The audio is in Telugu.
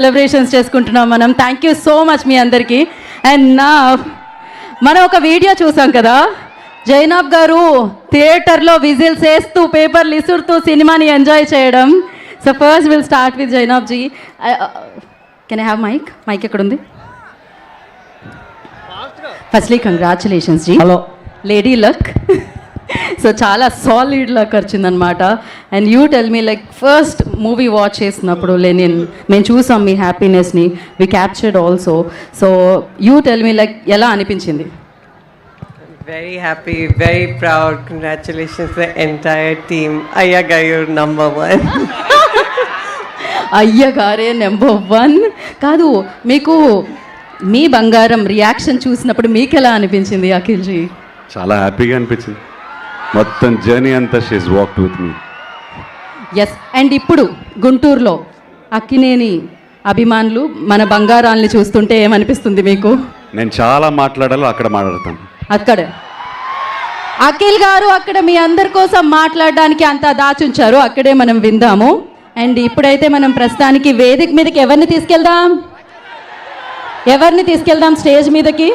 సెలబ్రేషన్స్ చేసుకుంటున్నాం మనం. థ్యాంక్ యూ సో మచ్ మీ అందరికీ. అండ్ మనం ఒక వీడియో చూసాం కదా, జైనాబ్ గారు థియేటర్లో విజిల్స్ వేస్తూ పేపర్లు ఇసురుతూ సినిమాని ఎంజాయ్ చేయడం. So first will start with Zainab ji. Can I have mic ఎక్కడ ఉంది? Firstly congratulations ji. Hello lady luck. So చాలా సాలిడ్ లక్ వచ్చిందనమాట. And you tell me, like first movie watch చేసినప్పుడు లెనిన్ మేము చూసాం మీ హ్యాపీనెస్ని, we captured also. So you tell me, like ఎలా అనిపించింది? Very happy, very proud. Congratulations to the entire team. Ayyaga, you're number one. అయ్యగారే నెంబర్ 1 కాదు. మీకు మీ బంగారం రియాక్షన్ చూసినప్పుడు మీకు ఎలా అనిపించింది అఖిల్ జీ? చాలా హ్యాపీగా అనిపించింది. మొత్తం జర్నీ అంతా షీస్ వాక్డ్ విత్ మీ. ఎస్. అండ్ ఇప్పుడు గుంటూరులో అక్కినేని అభిమానులు మన బంగారాల్ని చూస్తుంటే ఏమనిపిస్తుంది మీకు? నేను చాలా మాట్లాడాలో అక్కడ మాట్లాడతాను. అక్కడ అఖిల్ గారు అక్కడ మీ అందరి కోసం మాట్లాడడానికి అంతా దాచుంచారు, అక్కడే మనం విందాము. అండ్ ఇప్పుడైతే మనం ప్రస్తుతానికి వేదిక మీదకి ఎవరిని తీసుకెళ్దాం స్టేజ్ మీదకి?